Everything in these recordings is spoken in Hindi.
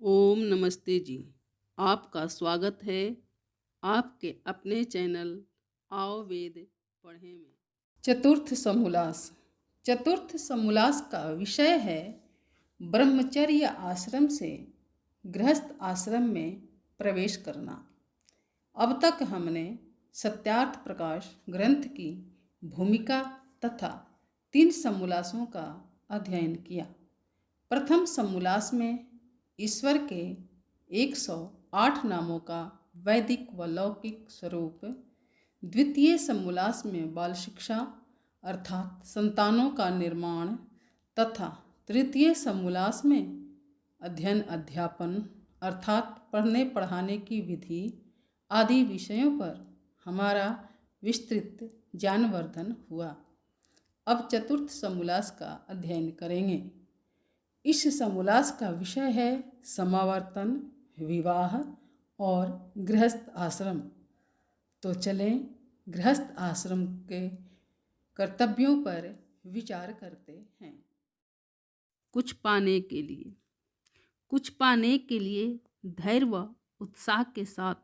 ओम नमस्ते जी। आपका स्वागत है आपके अपने चैनल आओ वेद पढ़ें में। चतुर्थ समोल्लास। चतुर्थ समोल्लास का विषय है ब्रह्मचर्य आश्रम से गृहस्थ आश्रम में प्रवेश करना। अब तक हमने सत्यार्थ प्रकाश ग्रंथ की भूमिका तथा 3 समोल्लासों का अध्ययन किया। प्रथम समोल्लास में ईश्वर के 108 नामों का वैदिक व लौकिक स्वरूप, द्वितीय समोल्लास में बाल शिक्षा अर्थात संतानों का निर्माण तथा तृतीय समोल्लास में अध्ययन अध्यापन अर्थात पढ़ने पढ़ाने की विधि आदि विषयों पर हमारा विस्तृत ज्ञानवर्धन हुआ। अब चतुर्थ समोल्लास का अध्ययन करेंगे। इस समोल्लास का विषय है समावर्तन, विवाह और गृहस्थ आश्रम। तो चलें गृहस्थ आश्रम के कर्तव्यों पर विचार करते हैं। कुछ पाने के लिए धैर्य व उत्साह के साथ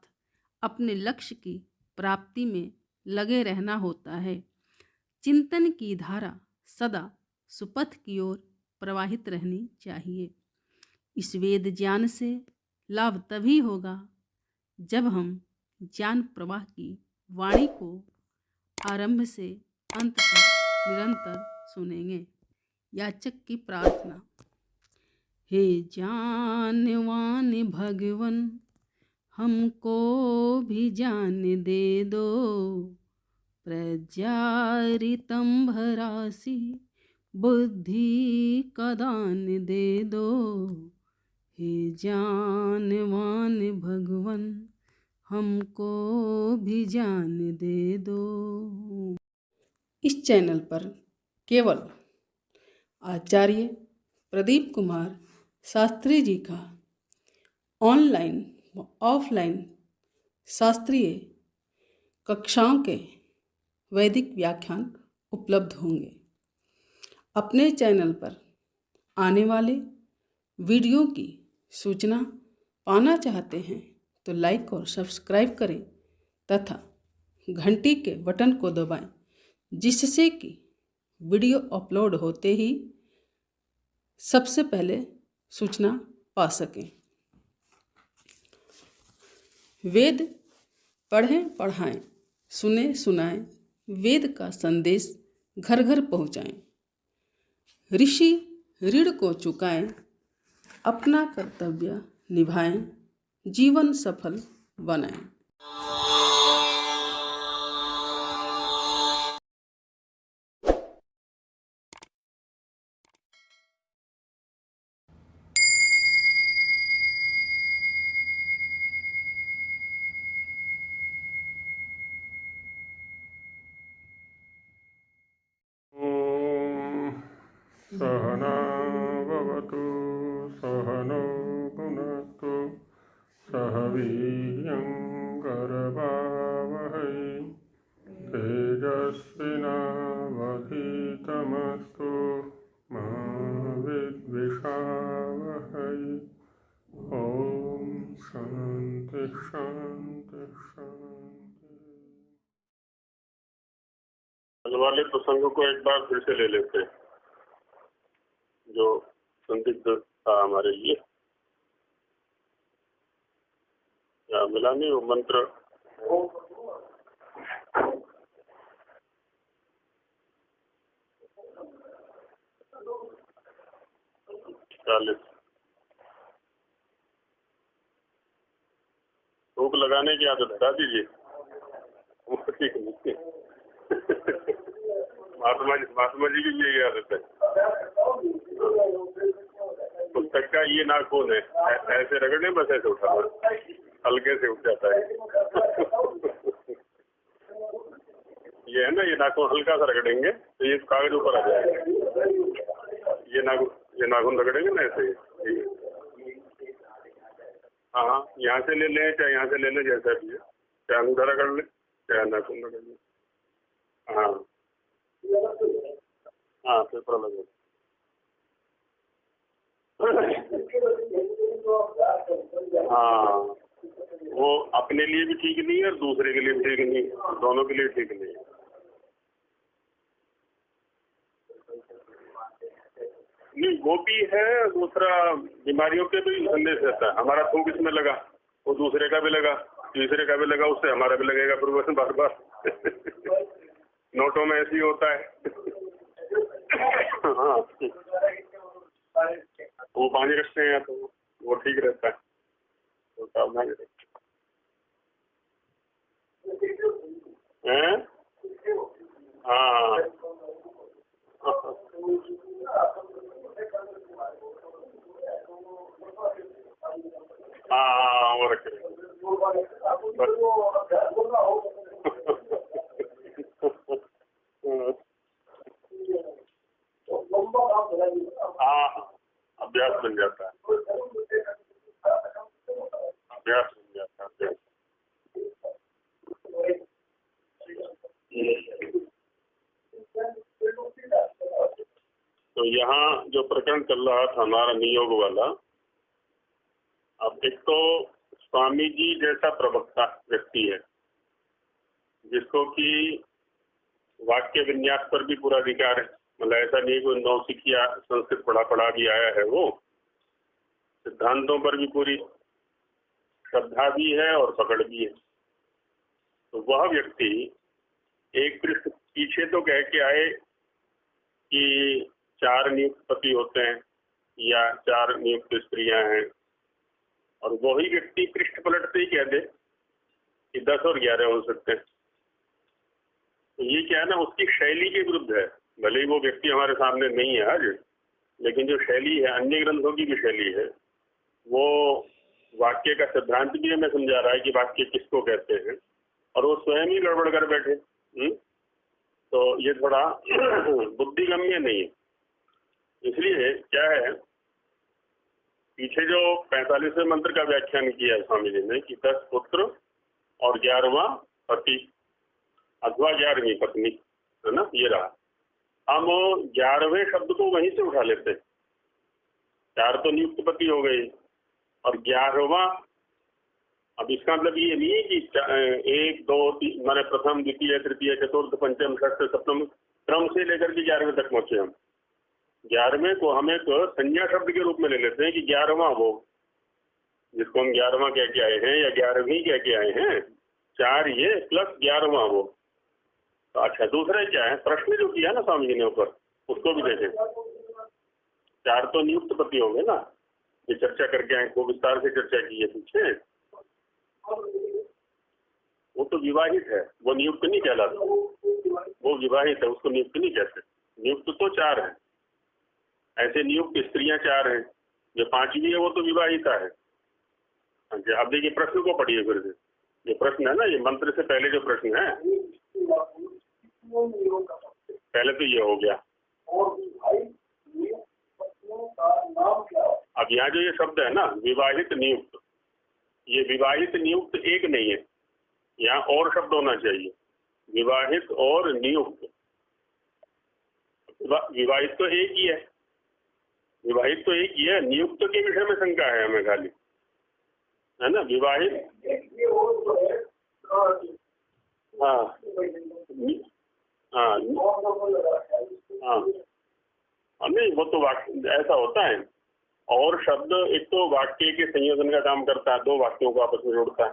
अपने लक्ष्य की प्राप्ति में लगे रहना होता है। चिंतन की धारा सदा सुपथ की ओर प्रवाहित रहनी चाहिए। इस वेद ज्ञान से लाभ तभी होगा जब हम ज्ञान प्रवाह की वाणी को आरंभ से अंत तक निरंतर सुनेंगे। याचक की प्रार्थना। हे ज्ञानवान भगवन, हमको भी ज्ञान दे दो, प्रज्ञारितम भरासी बुद्धि का दान दे दो। हे ज्ञानवान भगवन, हमको भी ज्ञान दे दो। इस चैनल पर केवल आचार्य प्रदीप कुमार शास्त्री जी का ऑनलाइन व ऑफलाइन शास्त्रीय कक्षाओं के वैदिक व्याख्यान उपलब्ध होंगे। अपने चैनल पर आने वाले वीडियो की सूचना पाना चाहते हैं तो लाइक और सब्सक्राइब करें तथा घंटी के बटन को दबाएं, जिससे कि वीडियो अपलोड होते ही सबसे पहले सूचना पा सकें। वेद पढ़ें पढ़ाएं, सुने सुनाएं, वेद का संदेश घर घर पहुँचाएं। ऋषि ऋण को चुकाएं, अपना कर्तव्य निभाएं, जीवन सफल बनाएं। सहना भवतु सहनौ भुनक्तु सह वीर्यं करवावहै तेजस्विनावधीतमस्तु मा विद्विषावहै। ओम शांति शांति शांति। कल वाले प्रसंगों को एक बार फिर से ले लेते हैं जो संदिग्ध था हमारे लिए। क्या मिला नहीं वो मंत्र? भूख लगाने की आदत हटा दीजिए। महात्मा जी की यही आदत है। पुस्तक का ये नाखून है, ऐसे रगड़ने बस ऐसे उठाना, हल्के से उठ जाता है। ये है ना, ये नाखून हल्का सा रगड़ेंगे तो ये कागज ऊपर आ जाएगा। ये नाखून रगड़ेंगे ना ऐसे। हाँ, यहाँ से ले लें चाहे यहाँ से ले लें, जैसा भी है, चाहे अंगूठा रगड़ लें चाहे नाखून रगड़ लें। हाँ हाँ, पेपर अलग है। हाँ, वो अपने लिए भी ठीक नहीं है और दूसरे के लिए भी ठीक नहीं, दोनों के लिए ठीक नहीं है। नहीं, वो भी है, दूसरा बीमारियों के भी संदेश रहता है। हमारा थूक इसमें लगा, वो दूसरे का भी लगा, तीसरे का भी लगा, उससे हमारा भी लगेगा, फिर वैसे बार बार नोटों में ऐसे ही होता है। हाँ, वो पानी रखते हैं तो वो ठीक रहता है, तो सावधानी रखें। हैं? हाँ, हाँ, वो रखे हाँ, अभ्यास बन जाता है, अभ्यास बन जाता है, अभ्यास। तो यहाँ जो प्रकरण चल रहा था हमारा नियोग वाला, अब एक तो स्वामी जी जैसा प्रवक्ता व्यक्ति है जिसको कि वाक्य विन्यास पर भी पूरा अधिकार है, मतलब ऐसा नहीं कोई नौसिखिया संस्कृत पढ़ा भी आया है, वो सिद्धांतों पर भी पूरी श्रद्धा भी है और पकड़ भी है। तो वह व्यक्ति एक पृष्ठ पीछे तो कह के आए कि 4 नियुक्त पति होते हैं या 4 नियुक्त स्त्रियां हैं, और वही व्यक्ति पृष्ठ पलटते ही कह दे कि 10 और 11 हो सकते हैं। तो ये क्या है ना, उसकी शैली के विरुद्ध है। भले ही वो व्यक्ति हमारे सामने नहीं है आज, लेकिन जो शैली है, अन्य ग्रंथों की भी शैली है, वो वाक्य का सिद्धांत भी हमें समझा रहा है कि वाक्य किसको कहते हैं, और वो स्वयं ही गड़बड़ कर बैठे। तो ये थोड़ा बुद्धिगम्य नहीं है। इसलिए क्या है, पीछे जो 45वें मंत्र का व्याख्यान किया है स्वामी जी ने कि 10 पुत्र और 11वां पति अथवा 11वीं पत्नी, है ना, ये रहा। हम 11वें शब्द को वहीं से उठा लेते हैं। 4 तो नियुक्त पति हो गए और 11वां, अब इसका मतलब ये नहीं है कि 1 2 3 माने प्रथम द्वितीय तृतीय चतुर्थ पंचम षष्ठ सप्तम क्रम से लेकर के 11वें तक पहुंचे हम। 11वें को हम एक संज्ञा शब्द के रूप में ले लेते हैं कि 11वां वो, जिसको हम 11वां कह के आए हैं या 11वीं कह के आए हैं, 4 ये प्लस 11वां वो। तो अच्छा, दूसरा क्या है, प्रश्न जो किया ना स्वामी जी ने ऊपर, उसको भी देखें। 4 तो नियुक्त पति होंगे ना, ये चर्चा करके आए, खूब विस्तार से चर्चा की है पीछे। वो तो विवाहित है, वो नियुक्त नहीं कहलाता, वो विवाहित है, उसको नियुक्त नहीं कहते। नियुक्त तो 4 है, ऐसे नियुक्त स्त्रियां 4 हैं, जो 5वीं है वो तो विवाहिता है। अच्छा, अब देखिए प्रश्न को पढ़िए फिर से। ये प्रश्न है ना, ये मंत्र से पहले जो प्रश्न है, पहले तो ये हो गया। अब यहाँ जो ये शब्द है ना, विवाहित नियुक्त, ये विवाहित नियुक्त एक नहीं है, यहाँ और शब्द होना चाहिए, विवाहित और नियुक्त। विवाहित तो एक ही है, विवाहित तो एक ही है, नियुक्त के विषय में शंका है हमें खाली, है ना। विवाहित, हाँ हाँ हाँ, नहीं वो तो वाक्य ऐसा होता है, और शब्द एक तो वाक्य के संयोजन का काम करता है, 2 वाक्यों को आपस में जोड़ता है,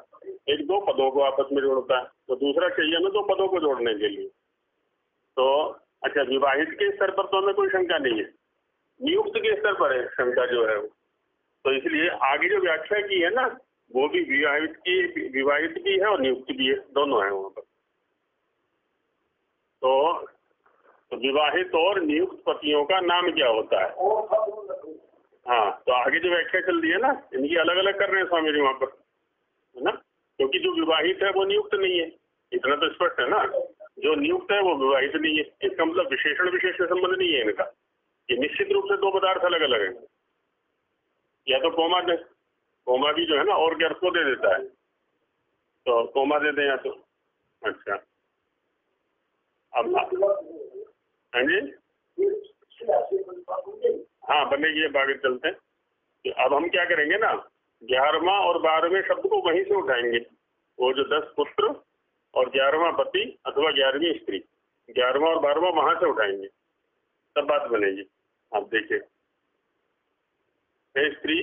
एक 2 पदों को आपस में जोड़ता है, तो दूसरा चाहिए हमें 2 पदों को जोड़ने के लिए। तो अच्छा, विवाहित के स्तर पर तो हमें कोई शंका नहीं है, नियुक्त के स्तर पर है शंका जो है वो। तो इसलिए आगे जो व्याख्या की है ना, वो भी विवाहित भी है और नियुक्त भी है, दोनों है वहां पर। तो विवाहित और नियुक्त पतियों का नाम क्या होता है? हाँ, तो आगे जो व्याख्या चल रही है ना, इनकी अलग अलग कर रहे हैं स्वामी जी वहां पर, है ना। क्योंकि जो विवाहित है वो नियुक्त नहीं है, इतना तो स्पष्ट है ना। जो नियुक्त है वो विवाहित नहीं है, इसका मतलब विशेषण विशेष से संबंध नहीं है इनका। ये निश्चित रूप से 2 पदार्थ अलग अलग है। या तो कोमा दे, कोमा भी जो है ना और के अर्थ को दे देता है, तो कोमा दे दें या तो। अच्छा, अब हाँ जी, हाँ बनेगी, अब आगे चलते हैं। अब हम क्या करेंगे ना, 11वां और 12वें शब्द को वहीं से उठाएंगे, वो जो 10 पुत्र और 11वां पति अथवा 11वीं स्त्री, 11वां और 12वां वहां से उठाएंगे, तब बात बनेगी। आप देखिए, हे स्त्री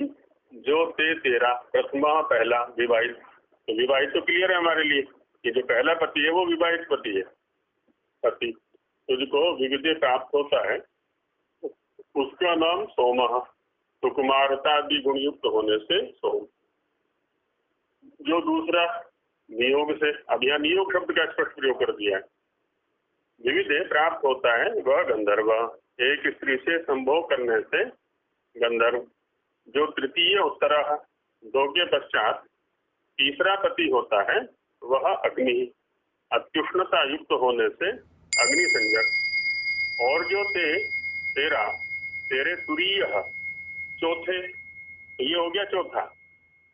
जो ते तेरा प्रथमा पहला विवाहित, तो विवाहित तो क्लियर है हमारे लिए कि जो पहला पति है वो विवाहित पति है। पति तुझको विविधे प्राप्त होता है, उसका नाम सोमः, सुकुमारता आदि गुणयुक्त होने से सोम। जो दूसरा नियोग से, अब यहाँ नियोग शब्द का स्पष्ट प्रयोग कर दिया है, विविधे प्राप्त होता है वह गंधर्व, एक स्त्री से संभोग करने से गंधर्व। जो तृतीय उत्तरा, 2 के पश्चात तीसरा पति होता है वह अग्नि, अत्युष्णता युक्त होने से अग्नि संजक। और जो तेरे तुरीय चौथे, ये हो गया चौथा,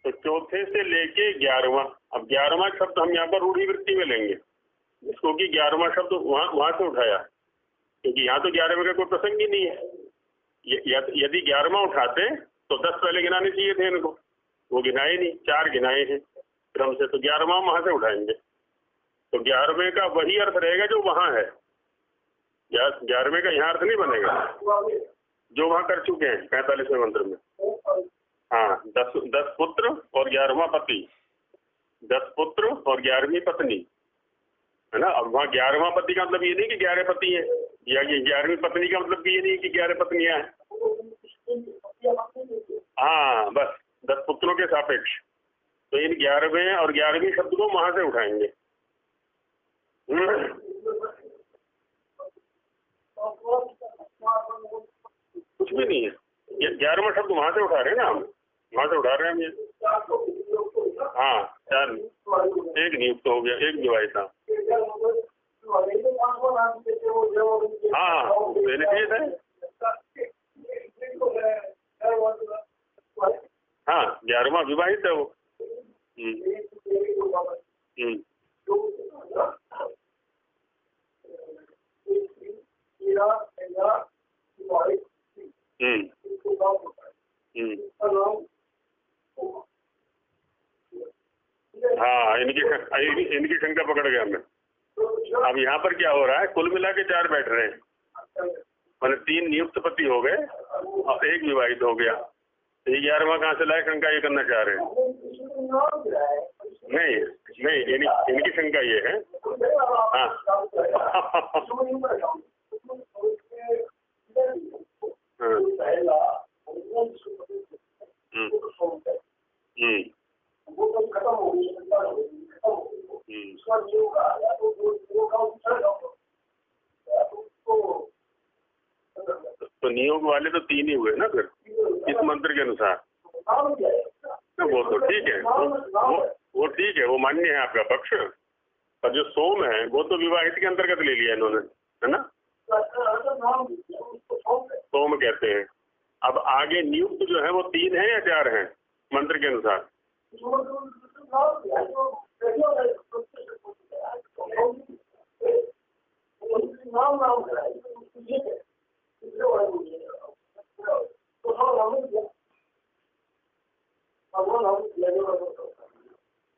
तो चौथे से लेके 11वां, अब 11वां शब्द हम यहाँ पर रूढ़ी वृत्ति में लेंगे, जिसको कि 11वां शब्द वहां से उठाया, क्योंकि यहाँ तो 11वें का कोई प्रसंग ही नहीं है। यदि 11वां उठाते तो 10 पहले गिनाने चाहिए थे इनको, वो गिनाए नहीं, 4 गिनाए हैं क्रम से, तो 11वां वहां से उठाएंगे। तो 11वें का वही अर्थ रहेगा जो वहां है, 11वें का यहाँ अर्थ नहीं बनेगा जो वहां कर चुके हैं 45वें मंत्र में। हाँ, 10 पुत्र और 11वां पति, 10 पुत्र और 11वीं पत्नी, है ना। अब वहाँ 11वां पति का मतलब ये नहीं कि 11 पति है, या ये 11वीं पत्नी का मतलब ये नहीं कि 11 पत्नियां हैं। हाँ, बस 10 पुत्रों के सापेक्ष, तो इन 11वें और 11वीं शब्द को वहां से उठाएंगे। कुछ भी नहीं है, ये 11वां शब्द वहां से उठा रहे हैं ना, हम वहां से उठा रहे हैं हम ये। हाँ, 4, 1 नियुक्त हो गया, 1 विवाहिता। हाँ, पहले चाहिए था। हाँ, 11वां विवाहित है वो। हाँ, इनकी शंका पकड़ गया मैं। अब यहाँ पर क्या हो रहा है, कुल मिला के 4 बैठ रहे हैं, मैंने 3 नियुक्त पति हो गए और 1 विवाहित हो गया, तो 11वां कहाँ से लाए, शंका ये करना चाह रहे हैं। नहीं, इनकी शंका ये है। हाँ तो नियोग वाले तो 3 ही हुए ना फिर इस मंत्र के अनुसार। तो वो तो ठीक है, वो ठीक है, वो मान्य है आपका पक्ष, पर जो सोम है वो तो विवाहित के अंतर्गत ले लिया इन्होंने, है ना, सोम कहते हैं। अब आगे नियुक्त जो है वो 3 है या 4 है मंत्र के अनुसार।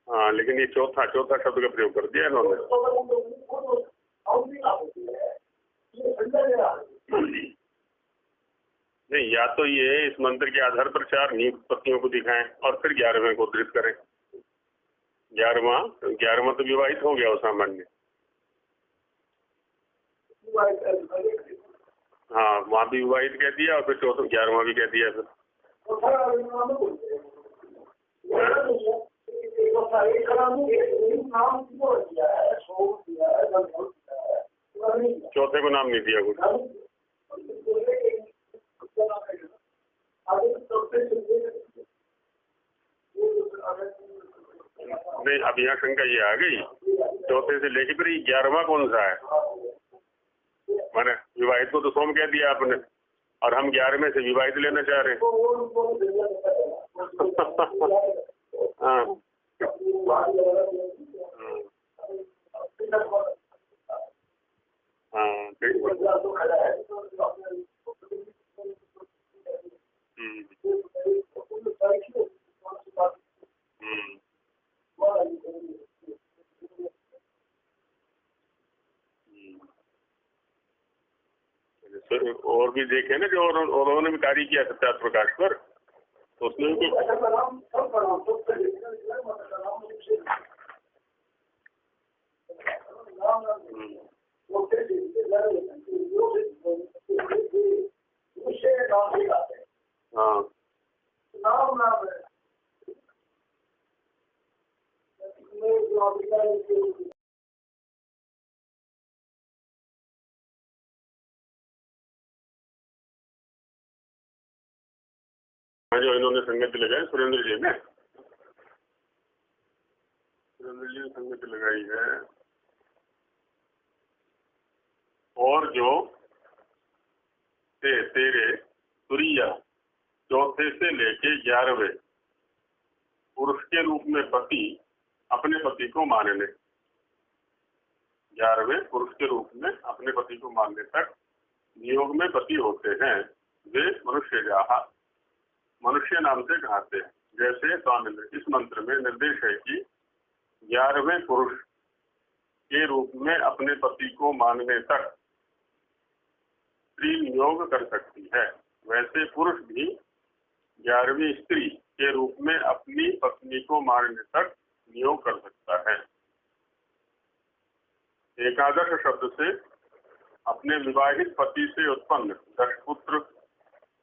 हाँ, लेकिन ये चौथा शब्द का प्रयोग कर दिया इन्होंने। नहीं, या तो ये इस मंत्र के आधार पर 4 नियुक्त पत्नियों को दिखाएं और फिर 11वें को उद्धृत करें। 11वां तो विवाहित हो गया वो सामान्य। हाँ, वहाँ भी विवाहित कह दिया और फिर 11वां भी कह दिया फिर। चौथे को नाम नहीं दिया कुछ। नहीं, अब यहाँ शंका ये आ गई, चौथे से लेके फिर 11वां कौन सा है, माने विवाहित को तो सोम कह दिया आपने और हम 11वें से विवाहित लेना चाह रहे हैं। हाँ, जैसे और भी देखे ना, जो और उन्होंने भी कार्य किया सत्यार्थ प्रकाश पर, तो उसमें भी हाँ जो इन्होंने संगति लगाई सुरेंद्र जी ने संगति लगाई है। और जो तेरे तुरिया चौथे से लेके 11वें पुरुष के रूप में पति अपने पति को मानने, 11वें पुरुष के रूप में अपने पति को मानने तक नियोग में पति होते हैं, वे मनुष्य नाम से कहते हैं। जैसे स्वामी इस मंत्र में निर्देश है कि 11वें पुरुष के रूप में अपने पति को मानने तक स्त्री नियोग कर सकती है, वैसे पुरुष भी 11वीं स्त्री के रूप में अपनी पत्नी को मानने तक नियोग कर सकता है। एकादश शब्द से अपने विवाहित पति से उत्पन्न 10 पुत्र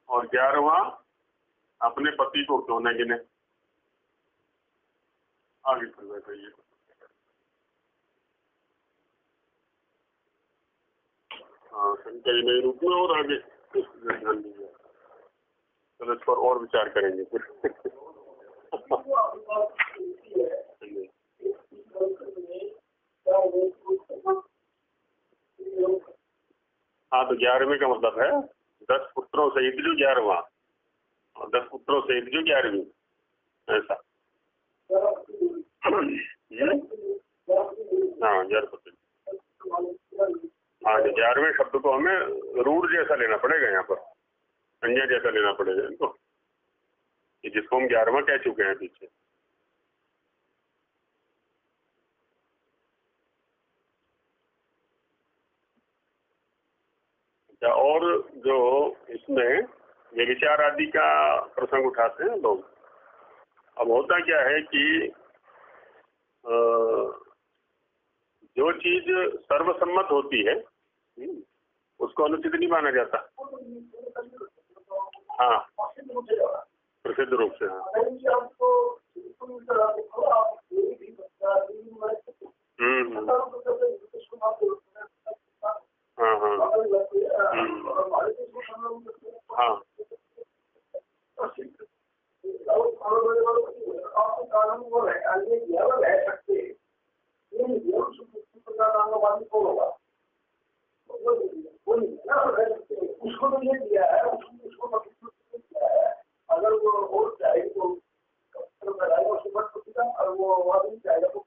और 11वां अपने पति को क्यों न गिने। आगे फिर बताइए। हाँ, संकरी नए रूप में और आगे ध्यान दीजिए। चलो इस पर और विचार करेंगे फिर। हाँ, तो 11वें का मतलब है 10 पुत्रों सहित जो 11वां और 10 पुत्रों सहित जो 11वीं, ऐसा। हाँ, 11 हाँ, 11वें शब्द को हमें रूढ़ जैसा लेना पड़ेगा, यहाँ पर संज्ञा जैसा लेना पड़ेगा इनको, कि जिसको हम 11वां कह चुके हैं पीछे। और जो इसमें ये विचार आदि का प्रसंग उठाते हैं लोग, अब होता क्या है कि जो चीज सर्वसम्मत होती है उसको अनुचित नहीं माना जाता। हाँ, प्रसिद्ध रूप से। हाँ हाँ हाँ उसको तो ये दिया है, उसको अगर वो और चाहे तो और वो वहाँ भी चाहेगा तो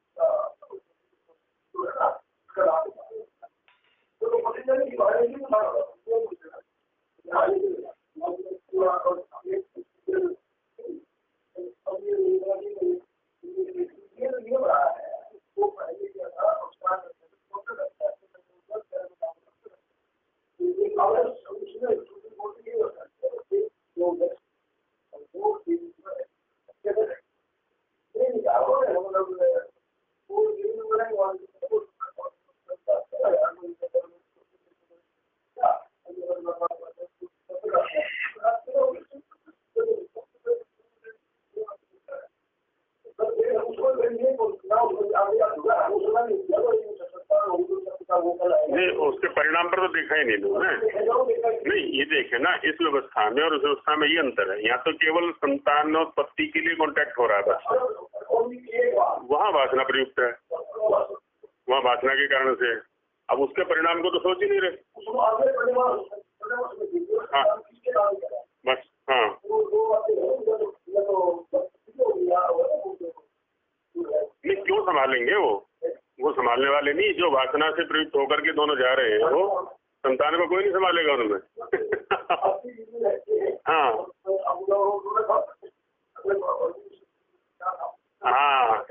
नहीं, उसके परिणाम पर तो देखा ही नहीं लोग है। नहीं, ये देखे ना, इस व्यवस्था में और उस व्यवस्था में ये अंतर है। यहाँ तो केवल संतानोत्पत्ति के लिए कॉन्टेक्ट हो रहा है बस, वहाँ वासना प्रयुक्त है, वहाँ वासना के कारण से। अब उसके परिणाम को तो सोच ही नहीं रहे। हाँ बस, हाँ नहीं, क्यों संभालेंगे वो संभालने वाले नहीं, जो वासना से प्रयुक्त होकर के दोनों जा रहे हैं, वो संतान को कोई नहीं संभालेगा उनमें। हाँ हाँ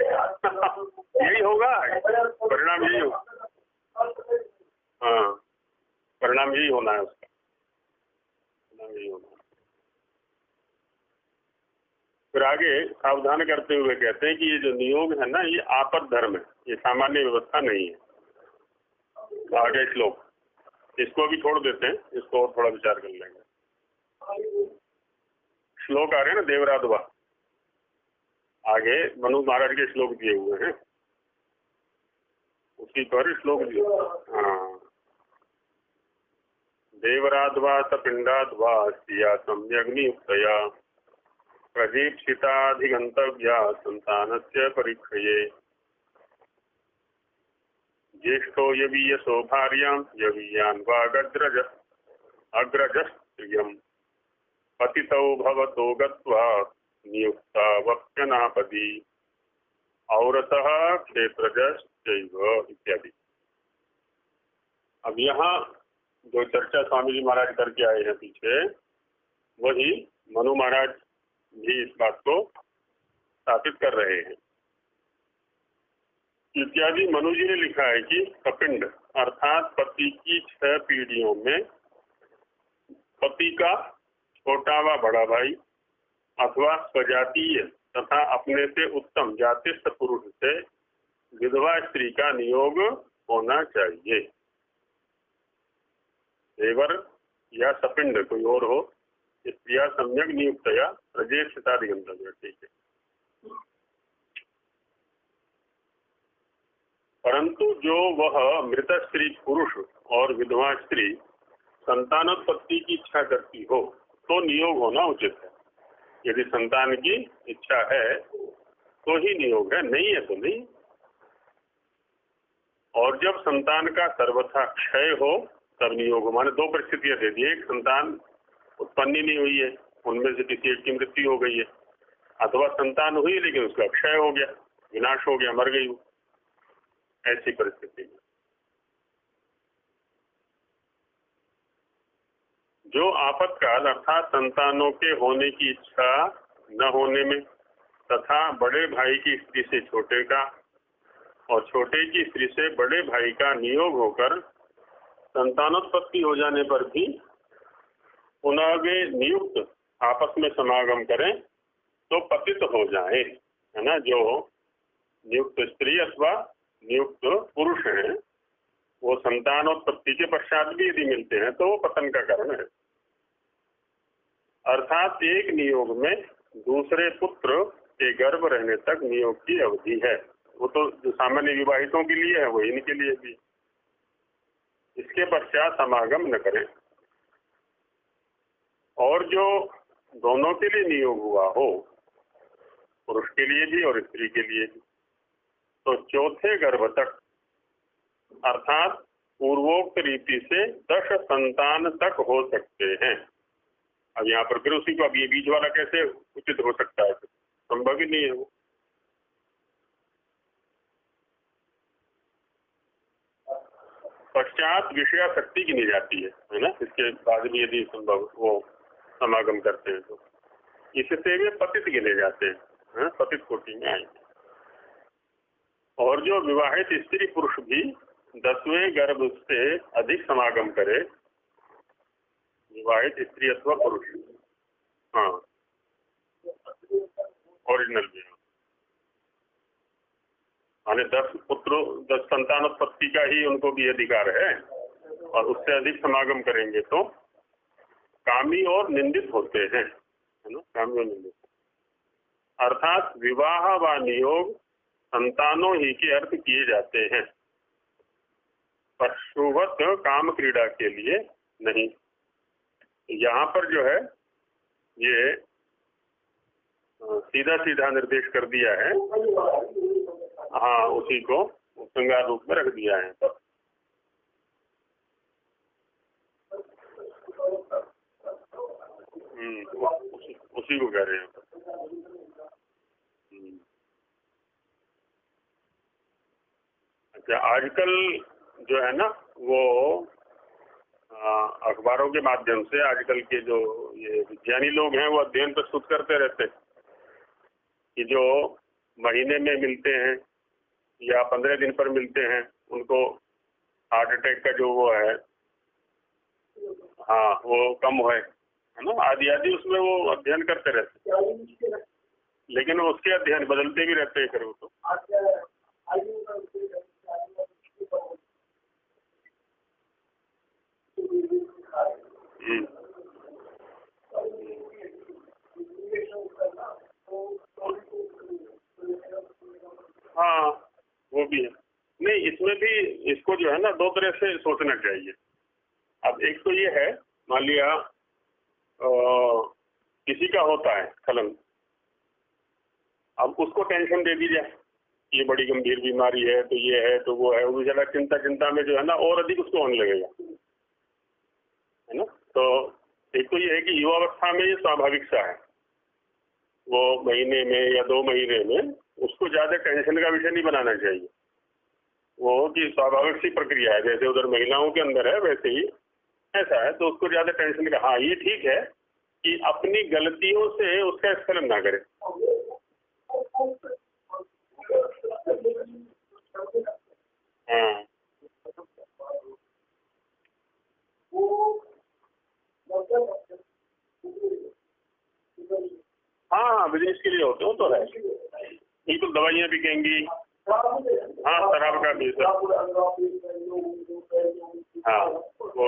यही होगा, परिणाम यही होगा। हाँ, परिणाम यही होना है उसका। नहीं होगा। फिर आगे सावधान करते हुए कहते हैं कि ये जो नियोग है ना, ये आपद धर्म है, ये सामान्य व्यवस्था नहीं है। आगे श्लोक, इसको भी छोड़ देते हैं, इसको और थोड़ा विचार कर लेंगे। श्लोक आ रहे हैं ना देवराधवा, आगे मनु महाराज के श्लोक दिए हुए हैं, उसी पर श्लोक दिए। हाँ, देवराधवा सपिंडाधवा स्त्रिया सम्यग्नियुक्तया प्रदीक्षिताधिगंतव्या संतानस्य परीक्षये ज्येष्ठो यवीयसो भार्यां यवीयान् वागग्रज अग्रजस्त्रियम् पतितौ भवतो गत्वा नियुक्ता वक्यनापदी औरतः क्षेत्रजश्चैव इत्यादि। अब यहाँ जो चर्चा स्वामी जी महाराज करके आए हैं पीछे, वही मनु महाराज भी इस बात को स्थापित कर रहे हैं। इत्यादि मनु जी ने लिखा है कि कपिंड अर्थात पति की 6 पीढ़ियों में पति का छोटा व बड़ा भाई अथवा स्वजातीय तथा अपने से उत्तम जातिस्थ पुरुष से विधवा स्त्री का नियोग होना चाहिए। देवर या सपिंड कोई और हो, स्त्रिया सम्यक नियुक्तया प्रजेष्ठिताधिगंतव्य, ठीक है। परंतु जो वह मृत स्त्री पुरुष और विधवा स्त्री संतानोत्पत्ति की इच्छा करती हो तो नियोग होना उचित है। यदि संतान की इच्छा है तो ही नियोग है, नहीं है तो नहीं। और जब संतान का सर्वथा क्षय हो तब नियोग हो। माने 2 परिस्थितियां दे दी, एक संतान उत्पन्न ही नहीं हुई है, उनमें से किसी एक की मृत्यु हो गई है, अथवा संतान हुई लेकिन उसका क्षय हो गया, विनाश हो गया, मर गई हो। ऐसी परिस्थिति में जो आपत्काल अर्थात संतानों के होने की इच्छा न होने में तथा बड़े भाई की स्त्री से छोटे का और छोटे की स्त्री से बड़े भाई का नियोग होकर संतानोत्पत्ति हो जाने पर भी पुनः वे नियुक्त आपस में समागम करें तो पतित हो जाए, है ना। जो नियुक्त स्त्री अथवा नियुक्त पुरुष हैं वो संतानोत्पत्ति के पश्चात भी यदि मिलते हैं तो वो पतन का कारण है। अर्थात एक नियोग में दूसरे पुत्र के गर्भ रहने तक नियोग की अवधि है। वो तो जो सामान्य विवाहितों के लिए है वो इनके लिए भी। इसके पश्चात समागम न करें। और जो दोनों के लिए नियोग हुआ हो, पुरुष के लिए भी और स्त्री के लिए भी, तो चौथे गर्भ तक अर्थात पूर्वोक्त रीति से 10 संतान तक हो सकते हैं। अब यहाँ पर फिर उसी को, अब ये बीच वाला कैसे उचित हो सकता है, संभव ही नहीं है वो। पश्चात विषयासक्ति गिनी जाती है ना। इसके बाद भी यदि संभव वो समागम करते हैं तो इससे वे पतित गिने जाते हैं, पतित कोटि में आएंगे। और जो विवाहित स्त्री पुरुष भी 10वें गर्भ से अधिक समागम करे, विवाहित स्त्री अथवा पुरुष, हाँ ओरिजिनल भी, माने 10 संतानोत्पत्ति का ही उनको भी अधिकार है और उससे अधिक समागम करेंगे तो कामी और निंदित होते हैं, है ना। कामी और निंदित अर्थात विवाह व नियोग संतानों ही के अर्थ किए जाते हैं, पशुवत काम क्रीड़ा के लिए नहीं। यहाँ पर जो है ये सीधा सीधा निर्देश कर दिया है, हाँ उसी को श्रृंगार रूप में रख दिया है। उसी को कह रहे हैं। अच्छा, आजकल जो है ना वो अखबारों के माध्यम से आजकल के जो ये विज्ञानी लोग हैं वो अध्ययन प्रस्तुत करते रहते हैं कि जो महीने में मिलते हैं या 15 दिन पर मिलते हैं उनको हार्ट अटैक का जो वो है, हाँ वो कम है। है ना, आदि आदि उसमें वो अध्ययन करते रहते, लेकिन उसके अध्ययन बदलते भी रहते हैं फिर वो तो। हाँ वो भी है। नहीं, इसमें भी इसको जो है ना दो तरह से सोचना चाहिए। अब एक तो ये है, मान लिया किसी का होता है स्खलन, अब उसको टेंशन दे दी जाए, ये बड़ी गंभीर बीमारी है, तो ये है तो वो है, वो बेचारा चिंता चिंता में जो है ना और अधिक उसको होने लगेगा, है ना। तो एक तो ये है कि युवावस्था में ये स्वाभाविक सा है, वो महीने में या 2 महीने में उसको ज्यादा टेंशन का विषय नहीं बनाना चाहिए। वो कि स्वाभाविक सी प्रक्रिया है, जैसे उधर महिलाओं के अंदर है वैसे ही ऐसा है, तो उसको ज्यादा टेंशन का। हाँ ये ठीक है कि अपनी गलतियों से उसका स्खलन ना करे। हाँ हाँ, बिजनेस के लिए होते हो तो है, बिल्कुल। दवाइयाँ बिकेंगी, हाँ शराब का भी सर, हाँ वो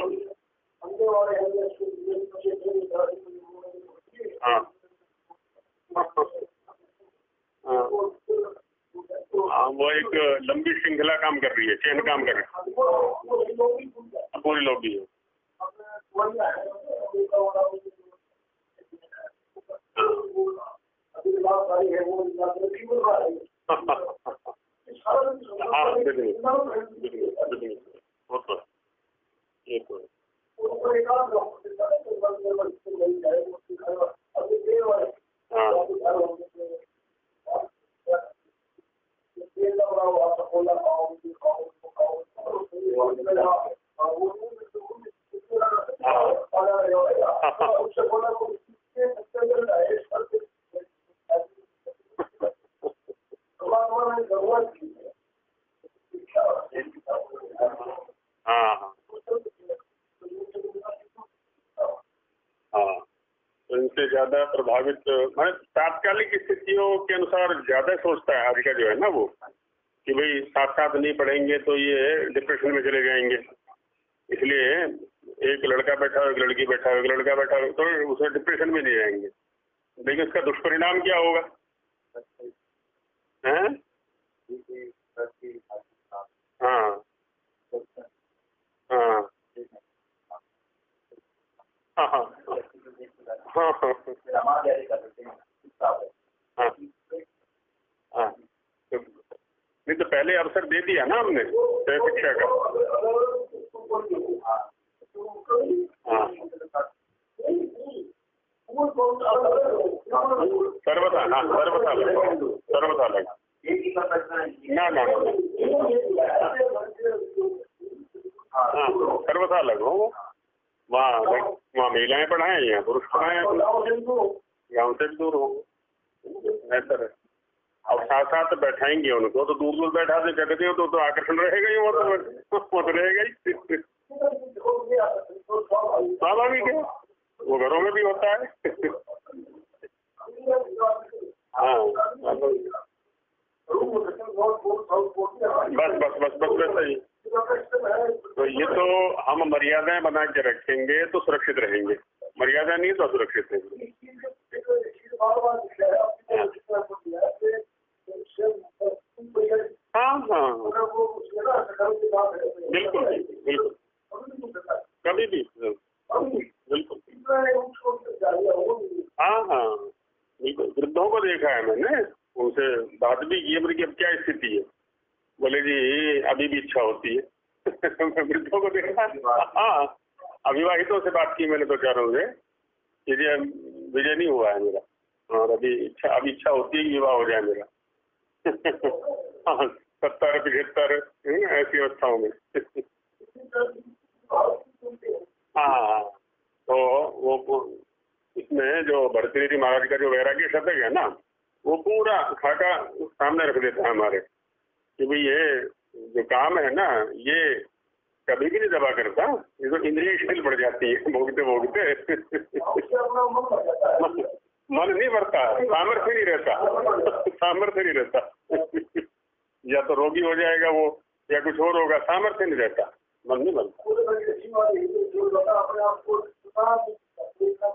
हाँ हाँ हाँ, वो एक लंबी श्रृंखला काम कर रही है, चेन काम कर रही है, पूरी लॉबी है। हाँ बिजनेस बिजनेस वो तो है, ये तो है। हाँ हाँ हाँ, तो इनसे ज्यादा प्रभावित मैं तात्कालिक स्थितियों के अनुसार ज्यादा सोचता है आज का जो है ना वो, कि भाई साथ साथ नहीं पढ़ेंगे तो ये डिप्रेशन में चले जाएंगे, इसलिए एक लड़का बैठा हो, एक लड़की बैठा हो, एक लड़का बैठा हो, तो उसे डिप्रेशन में नहीं जाएंगे। लेकिन इसका दुष्परिणाम क्या होगा, हैं? हाँ हाँ हाँ हाँ हाँ हाँ हाँ हाँ, तो नहीं तो पहले अवसर दे दिया ना हमने शिक्षा का। हाँ सर्वथा, हाँ सर्वथा लगो, सर्वथा लगो, ना ना ना, हाँ सर्वथा लगो, वहाँ वहाँ महिलाएं पढ़ाएं या पुरुष पढ़ाएं, गाँव से भी दूर हो, ऐसा है। अब साथ साथ बैठाएंगे उनको, तो दूर दूर बैठा दे कहते हो तो आकर्षण रहेगा ही, वो तो रहेगा ही, स्वाभाविक है, वो घरों में भी होता है। हाँ बस बस बस बस वैसा ही। तो ये तो हम मर्यादाएं बना के रखेंगे तो सुरक्षित रहेंगे, मर्यादा नहीं तो सुरक्षित रहेंगे। हाँ हाँ बिल्कुल बिल्कुल, कभी भी बिल्कुल, हाँ हाँ बिल्कुल। वृद्धों को देखा है मैंने, उनसे बात भी की, मेरी अब क्या स्थिति है, बोले जी अभी भी इच्छा होती है। वृद्धों को देखा, हाँ अविवाहितों से बात की मैंने 2-4 से, ये विजय नहीं हुआ है मेरा, और अभी इच्छा होती है कि विवाह हो जाए मेरा। हाँ 70-75 ऐसी अवस्थाओं में। हाँ तो वो इसमें जो भरतृहरि महाराज का जो वैराग्य शतक है ना, वो पूरा खाका सामने रख देता है हमारे, कि भाई ये जो काम है ना, ये कभी भी नहीं दबा करता, ये तो इंद्रिय शिथिल बढ़ जाती है भोगते भोगते। मन नहीं भरता, सामर्थ्य नहीं रहता, सामर्थ्य नहीं रहता। या तो रोगी हो जाएगा वो, या कुछ और होगा, सामर्थ्य नहीं रहता, मन नहीं भरता।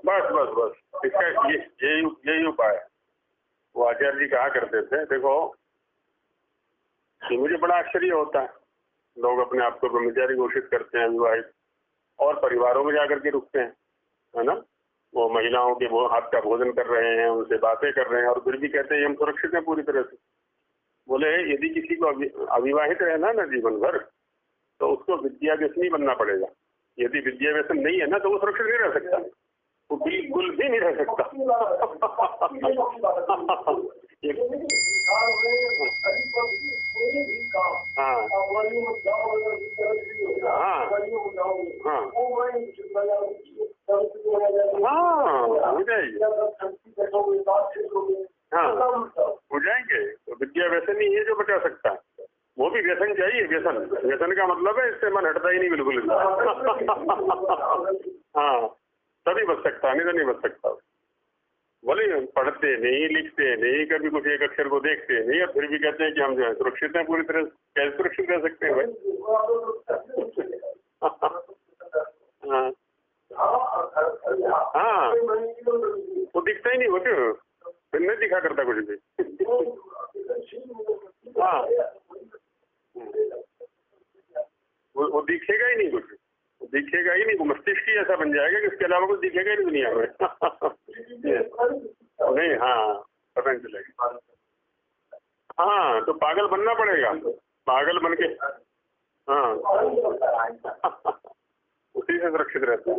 बस बस बस इसका यही उपाय है। वो आचार्य जी कहा करते थे, देखो कि मुझे बड़ा आश्चर्य होता है, लोग अपने आप को ब्रह्मचारी घोषित करते हैं, विवाहित, और परिवारों में जाकर के रुकते हैं, है ना, वो महिलाओं के वो हाथ का भोजन कर रहे हैं, उनसे बातें कर रहे हैं, और फिर भी कहते हैं हम सुरक्षित हैं पूरी तरह से। बोले यदि किसी को अविवाहित रहना ना जीवन भर, तो उसको विद्या व्यसनी बनना पड़ेगा। यदि विद्या व्यसन नहीं है ना, तो वो सुरक्षित नहीं रह सकता, वो बिल्कुल भी नहीं रह सकता। हाँ हो जाएगी, हाँ हो जाएंगे। तो विद्या व्यसन ही है जो बचा सकता है, वो भी व्यसन चाहिए। व्यसन, व्यसन का मतलब है इससे मन हटता ही नहीं बिल्कुल। हाँ तभी बच सकता, नहीं तो नहीं बच सकता। बोले पढ़ते नहीं, लिखते नहीं, कभी कुछ एक अक्षर को देखते नहीं, और फिर भी कहते हैं कि हम जो है सुरक्षित हैं पूरी तरह। कैसे सुरक्षित रह सकते हैं भाई? हाँ वो दिखता ही नहीं, वो क्यों फिर नहीं दिखा करता कुछ भी। हाँ वो दिखेगा ही नहीं, कुछ दिखेगा ही नहीं, वो मस्तिष्क ही ऐसा बन जाएगा कि इसके अलावा कुछ दिखेगा ही नहीं दुनिया में। नहीं, हाँ पता नहीं चलेगा। हाँ तो पागल बनना पड़ेगा, पागल बन के, हाँ उसी से सुरक्षित रहता है।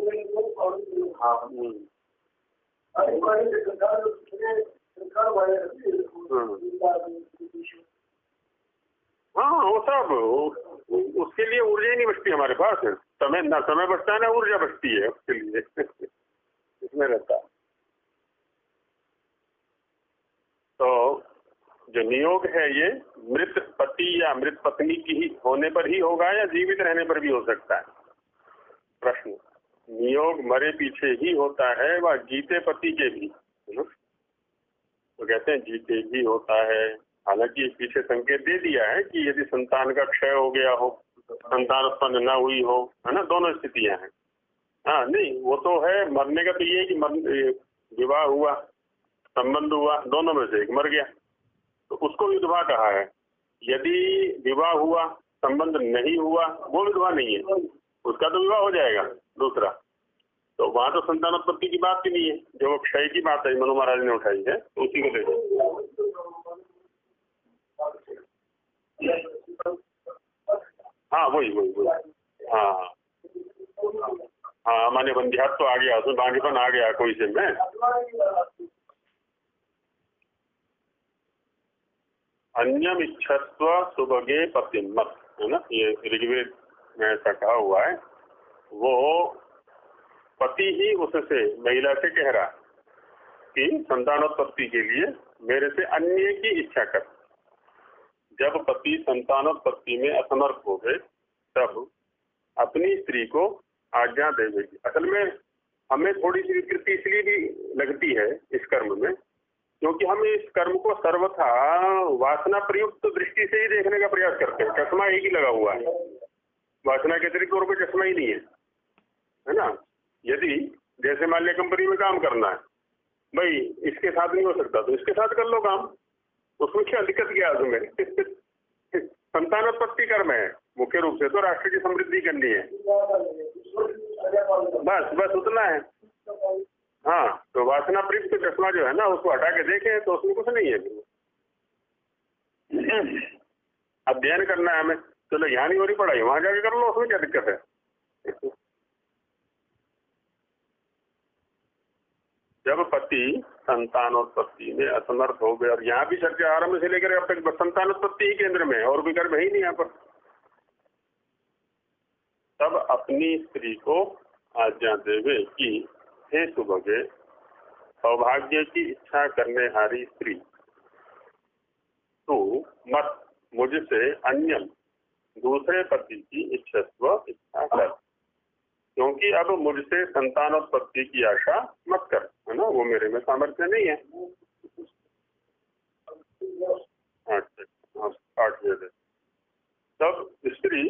हाँ वो सब, उसके लिए ऊर्जा ही नहीं बचती हमारे पास। समय ना समय बचता है ना ऊर्जा बचती है उसके लिए। इसमें रहता है। तो जो नियोग है ये मृत पति या मृत पत्नी की ही होने पर ही होगा, या जीवित रहने पर भी हो सकता है? प्रश्न, नियोग मरे पीछे ही होता है व जीते पति के भी? तो कहते हैं जीते भी होता है। हालांकि पीछे संकेत दे दिया है कि यदि संतान का क्षय हो गया हो, संतान उत्पन्न न हुई हो, है ना, दोनों स्थितियां हैं। हाँ नहीं वो तो है, मरने का तो ये है कि विवाह हुआ, संबंध हुआ, दोनों में से एक मर गया, तो उसको विधवा कहा है। यदि विवाह हुआ, संबंध नहीं हुआ, वो विधवा नहीं है, उसका तो विवाह हो जाएगा दूसरा। तो वहां तो संतानोत्पत्ति की बात ही नहीं है। जो क्षय की बात है मनु महाराज ने उठाई है, तो उसी को देखो। हाँ वही वही वही, हाँ हाँ माने बंध्यात्व तो आ गया, उसमें बांझपन आ गया कोई से में। अन्यम इच्छस्व सुभगे पतिम मत, है ना, ये ऋग्वेद में ऐसा कहा हुआ है। वो पति ही उससे, महिला से कह रहा कि संतानोत्पत्ति के लिए मेरे से अन्य की इच्छा कर। जब पति संतानोत्पत्ति में असमर्थ हो गए, तब अपनी स्त्री को आज्ञा देगी। असल में हमें थोड़ी सी विकृति इसलिए भी लगती है इस कर्म में, क्योंकि हम इस कर्म को सर्वथा वासना प्रयुक्त दृष्टि से ही देखने का प्रयास करते हैं। चश्मा एक ही लगा हुआ है, वासना के अतिरिक्त और कोई चश्मा ही नहीं है ना। यदि जैसे मान लिया कंपनी में काम करना है, भाई इसके साथ नहीं हो सकता तो इसके साथ कर लो काम, उसमें क्या दिक्कत क्या तुम्हें? संतानोत्पत्ति कर्म है मुख्य रूप से, तो राष्ट्र की समृद्धि करनी है, बस बस उतना है। हाँ तो वासना प्रयुक्त चश्मा जो है ना, उसको हटा के देखें तो उसमें कुछ नहीं है। अध्ययन करना है हमें, चलो यहाँ नहीं हो रही पढ़ाई, वहां जाके कर लो, उसमें क्या दिक्कत है? जब पति संतानोत्पत्ति में असमर्थ हो गए, और यहाँ भी चर्चा आरंभ से लेकर अब तक संतानोत्पत्ति ही केंद्र में है, और कोई कर्म है ही नहीं यहाँ पर, तब अपनी स्त्री को आज्ञा देवे कि हे सुभगे, सौभाग्य की इच्छा करने हारी स्त्री, तू मत मुझसे अन्य दूसरे पति की इच्छा कर, क्योंकि अब मुझसे संतानोत्पत्ति की आशा मत कर, है ना, वो मेरे में सामर्थ्य नहीं है। अच्छा, 8 तब स्त्री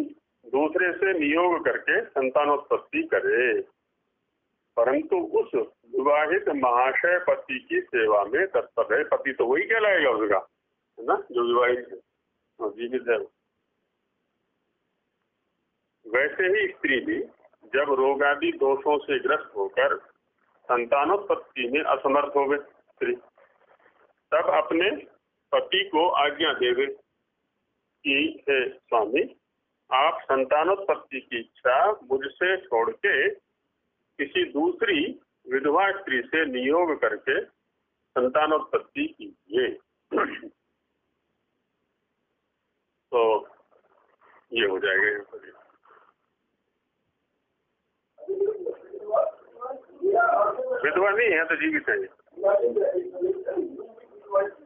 दूसरे से नियोग करके संतानोत्पत्ति करे, परंतु उस विवाहित महाशय पति की सेवा में तत्पर है। पति तो वही कहलाएगा उसका, है ना, जो विवाहित है, जीवित है। वैसे ही स्त्री भी जब रोगादि दोषों से ग्रस्त होकर संतानोत्पत्ति में असमर्थ होवे स्त्री, तब अपने पति को आज्ञा देवे कि हे स्वामी, आप संतानोत्पत्ति की इच्छा मुझसे छोड़ के किसी दूसरी विधवा स्त्री से नियोग करके संतानोत्पत्ति कीजिए। तो ये हो जाएगा। विधवा नहीं है तो जीवित है।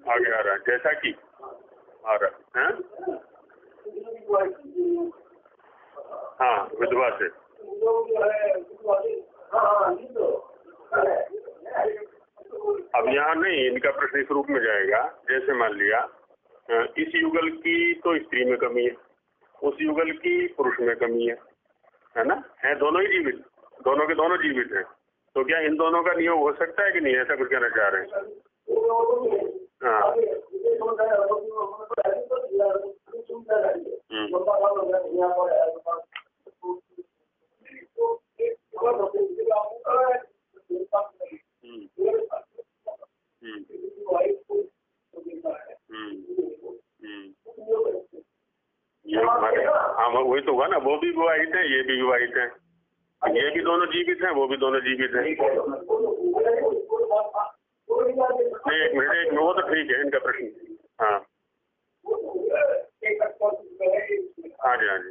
आगे आ रहा है, जैसा कि आ रहा है। हाँ, विधवा से। अब यहाँ नहीं, इनका प्रश्न इस रूप में जाएगा, जैसे मान लिया इस युगल की तो स्त्री में कमी है, उस युगल की पुरुष में कमी है ना, है दोनों ही जीवित, दोनों के दोनों जीवित हैं, तो क्या इन दोनों का नियोग हो सकता है कि नहीं, ऐसा कुछ कहना चाह रहे हैं? हाँ, वही तो हुआ ना, वो भी विवाहित है, ये भी विवाहित है, ये भी दोनों जीवित हैं, वो भी दोनों जीवित हैं। एक मिनट, वो तो ठीक है इनका प्रश्न। हाँ हाँ जी, हाँ जी,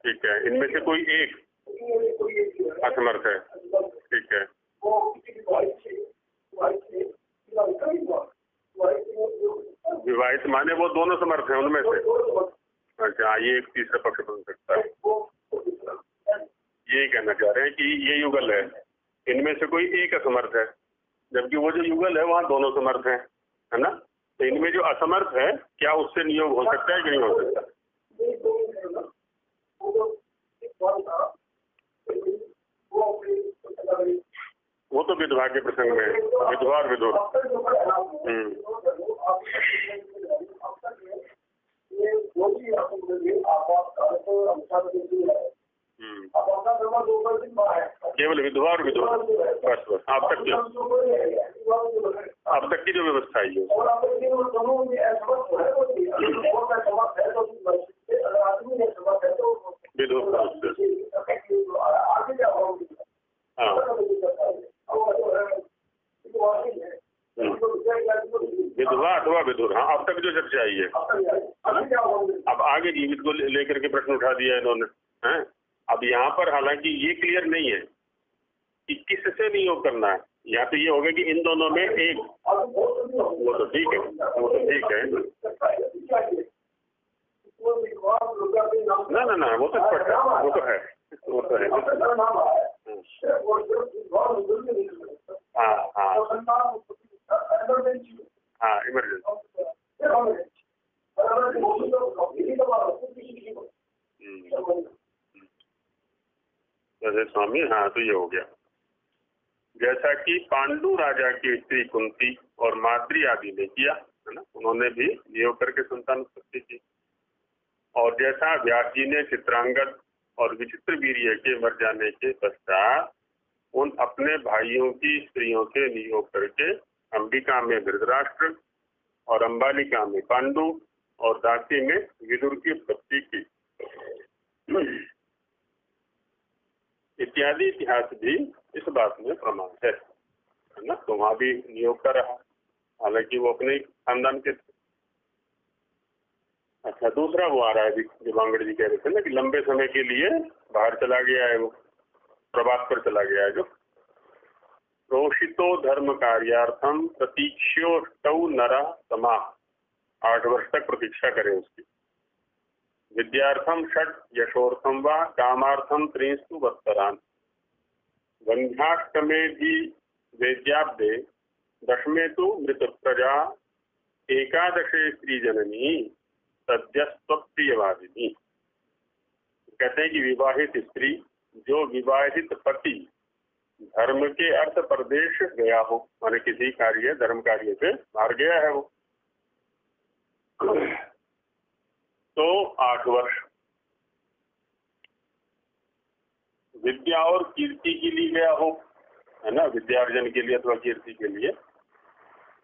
ठीक है, इनमें से कोई एक असमर्थ है, ठीक है। विवाहित माने वो दोनों समर्थ हैं उनमें से। अच्छा, ये एक तीसरा पक्ष बन सकता है, ये कहना चाह रहे हैं कि ये युगल है, इनमें से कोई एक असमर्थ है, जबकि वो जो युगल है वहाँ दोनों समर्थ हैं, है ना। तो इनमें जो असमर्थ है, क्या उससे नियोग हो सकता है कि नहीं हो सकता? वो तो विधवा के प्रसंग में, विधवा और विधुर। केवल विधवा और विधुर, बस बस, आप तक की जो व्यवस्था है विधुर। हाँ, विधवा अथवा विधुर, हाँ, अब तक जो चर्चा आई है। अब आगे जीवित को लेकर के प्रश्न उठा दिया इन्होंने, हैं। अब यहाँ पर हालांकि ये क्लियर नहीं है कि किससे नियोग करना है, यहाँ पे ये होगा कि इन दोनों में एक, वो तो ठीक है, वो तो ठीक है, ना ना ना, वो तो स्पष्ट है, वो तो है, वो तो है। हाँ हाँ हाँ, इमरजेंसी। जैसे स्वामी, हाँ, तो ये हो गया। जैसा कि पांडु राजा की स्त्री कुंती और माद्री आदि ने किया, है ना, उन्होंने भी नियोग करके संतान उत्पत्ति की। और जैसा व्यास जी ने चित्रांगद और विचित्र वीर्य के मर जाने के पश्चात उन अपने भाइयों की स्त्रियों से नियोग करके अंबिका में धृतराष्ट्र और अंबालिका में पांडु और दासी में विदुर की उत्पत्ति की इत्यादि इतिहास भी इस बात में प्रमाण है ना। तो वहां भी नियोग का रहा, हालांकि वो अपने खानदान के थे। अच्छा, दूसरा वो आ रहा है दिवांगड़ जी कह रहे थे ना कि लंबे समय के लिए बाहर चला गया है, वो प्रवास पर चला गया है। जो प्रोषितो धर्म कार्यार्थम प्रतीक्षोष्टौ नरा समाह, 8 वर्ष तक प्रतीक्षा करें उसकी। विद्यार्थम षट यशोर्थम व कामार्थम त्रिंस्तु वत्सरान वन्ध्याष्टमे भी वेद्याब्दे दशमे तो मृत प्रजा एकादशे स्त्री जननी सद्यस्वप्रियवादिनी। कहते हैं कि विवाहित स्त्री जो विवाहित पति धर्म के अर्थ प्रदेश गया हो, माने किसी कार्य धर्म कार्य से बाहर गया है वो, तो 8 वर्ष। विद्या और कीर्ति के लिए गया हो, है ना, विद्यार्जन के लिए अथवा कीर्ति के लिए,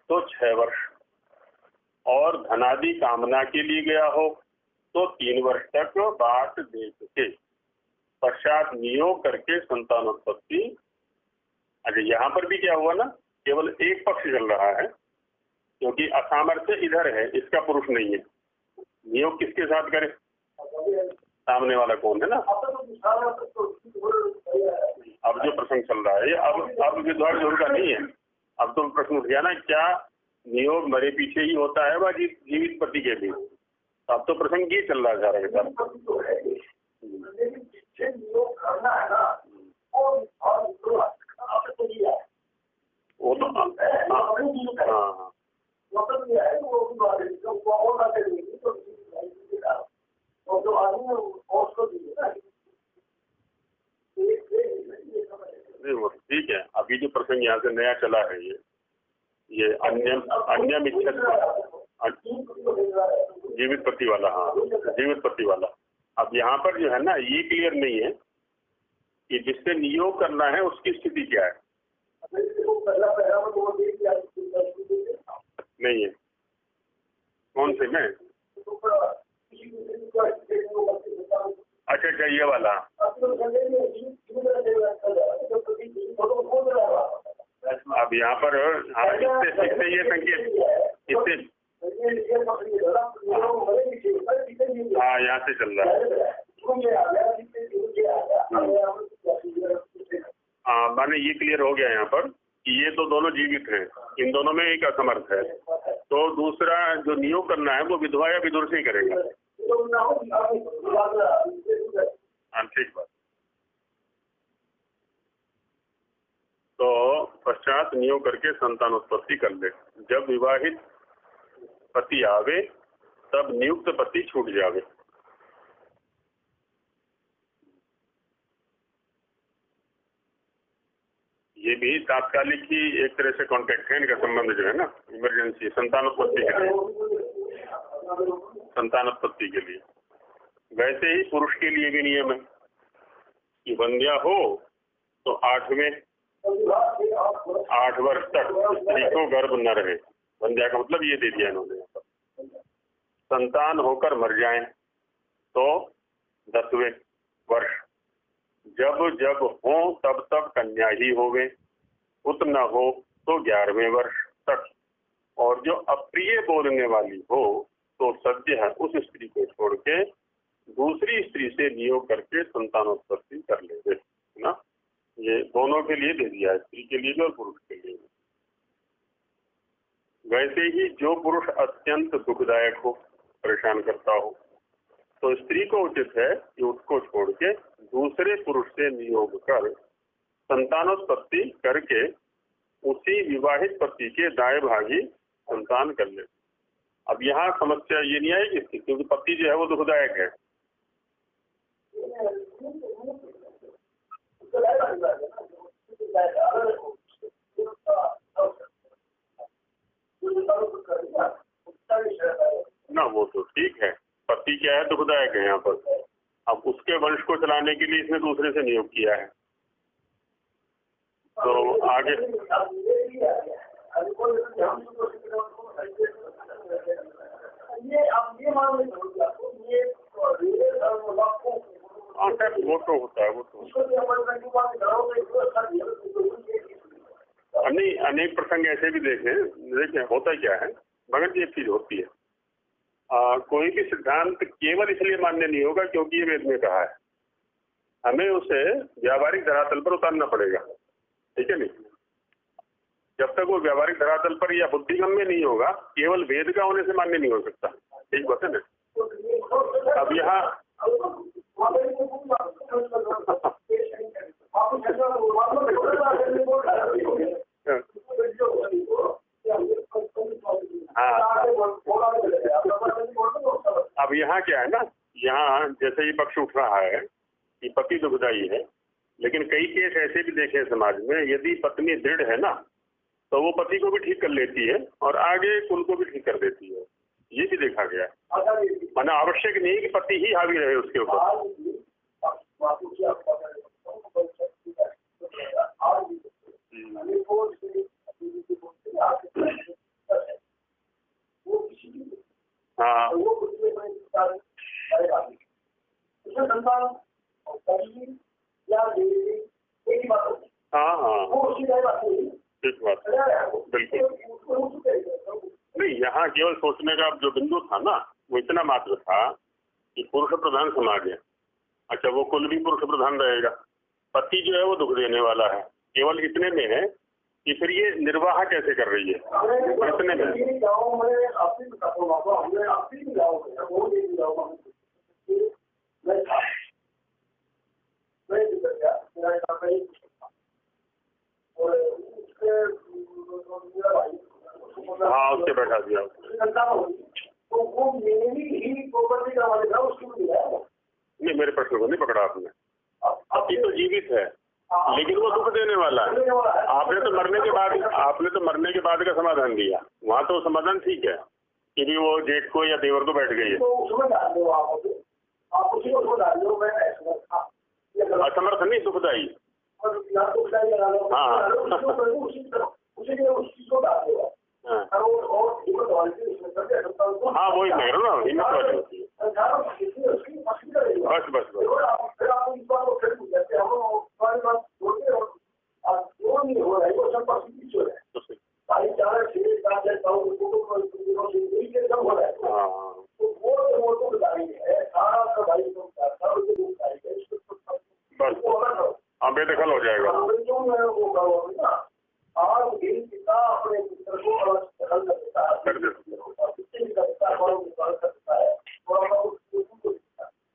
तो 6 वर्ष। और धनादि कामना के लिए गया हो तो 3 वर्ष तक बाट देख के पश्चात नियोग करके संतानोत्पत्ति। अच्छा, यहाँ पर भी क्या हुआ ना, केवल एक पक्ष चल रहा है, क्योंकि असामर्थ्य इधर है, इसका पुरुष नहीं है। नियोग किसके साथ करे? सामने वाला कौन है ना। अब जो प्रसंग चल रहा है, अब विधवा जोर का नहीं है। अब तो प्रश्न उठ गया ना, क्या नियोग मरे पीछे ही होता है व जीवित पति के भी? अब तो प्रसंग ये चल रहा है सारा के साथ। वो तो हाँ, ठीक है। अभी जो प्रसंग यहाँ से नया चला है, ये अन्य जीवित पति वाला, हाँ जीवित पति वाला। अब यहाँ पर जो है ना, ये क्लियर नहीं है कि जिससे नियोग करना है उसकी स्थिति क्या है। नहीं है, कौन से में? अच्छा, ये वाला। अब यहाँ पर इससे ये संकेत, इससे हाँ यहाँ से चल रहा है। हाँ, माने ये क्लियर हो गया यहाँ पर कि ये तो दोनों जीवित हैं, इन दोनों में एक असमर्थ है, तो दूसरा जो नियोग करना है वो विधवा या विदुर से ही करेगा। ठीक बात। तो पश्चात नियोग करके संतानोत्पत्ति कर ले। जब विवाहित पति आवे तब नियुक्त पति छूट जावे। ये भी तात्कालिक ही एक तरह से कॉन्टेक्ट है, इनका संबंध जो है ना, इमरजेंसी संतानोत्पत्ति के लिए, संतानोत्पत्ति के लिए। वैसे ही पुरुष के लिए भी नियम है कि वंध्या हो तो 8 वर्ष तक स्त्री को गर्भ न रहे। वंध्या का मतलब ये दे दिया इन्होंने। संतान होकर मर जाएं तो 10वें वर्ष, जब जब हो तब तब कन्या ही होवे, पुत्र न हो तो 11वें वर्ष तक। और जो अप्रिय बोलने वाली हो तो सद्य उस स्त्री को छोड़ के दूसरी स्त्री से नियोग करके संतानोत्पत्ति कर ले ना। ये दोनों के लिए दे दिया है, स्त्री के लिए भी और पुरुष के लिए भी। वैसे ही जो पुरुष अत्यंत दुखदायक हो, परेशान करता हो, तो स्त्री को उचित है कि उसको छोड़ के दूसरे पुरुष से नियोग कर संतानोत्पत्ति करके उसी विवाहित पति के दाएं भागी संतान कर ले। अब यहाँ समस्या ये नहीं आएगी इसकी, क्योंकि पति जो है वो दुखदायक है। ना वो तो ठीक है, पति क्या है, दुखदायक है यहाँ पर। अब उसके वंश को चलाने के लिए इसने दूसरे से नियोग किया है, तो आगे वो तो होता है, वो तो नहीं। अनेक प्रसंग ऐसे भी देखें होता क्या है, मगर ये चीज होती है। कोई भी सिद्धांत केवल इसलिए मान्य नहीं होगा क्योंकि ये वेद में कहा है, हमें उसे व्यावहारिक धरातल पर उतारना पड़ेगा, ठीक है नहीं। जब तक वो व्यावहारिक धरातल पर या बुद्धिगम्य नहीं होगा, केवल वेद का होने से मान्य नहीं हो सकता। ठीक बात है ना। अब यहाँ हाँ, अब यहाँ क्या है ना, यहाँ जैसे ये पक्ष उठ रहा है कि पति दुखदायी है, लेकिन कई केस ऐसे भी देखे समाज में, यदि पत्नी दृढ़ है ना तो वो पति को भी ठीक कर लेती है और आगे कुल को भी ठीक कर देती है। ये भी देखा गया है। माना आवश्यक नहीं कि पति ही हावी रहे उसके ऊपर। हाँ हाँ हाँ, ठीक बात, बिल्कुल। नहीं, यहाँ केवल सोचने का जो बिंदु था ना, वो इतना मात्र था कि पुरुष प्रधान समाज है। अच्छा, वो कुल भी पुरुष प्रधान रहेगा, पति जो है वो दुख देने वाला है। केवल इतने में है कि फिर ये निर्वाह कैसे कर रही है, इतने में। हाँ, उसके बैठा दिया। नहीं, मेरे प्रश्न को नहीं पकड़ा आपने। पति तो जीवित है लेकिन वो दुख देने वाला है। आपने तो मरने के बाद का समाधान दिया, वहाँ तो समाधान ठीक है कि भी वो जेठ को या देवर को बैठ गई है। असमर्थ नहीं, दुखदाई। हाँ हाँ, वही कह रहा हूँ ना, हिम्मत वाली होती है। बस बस बस। हाँ, बेदखल हो जाएगा।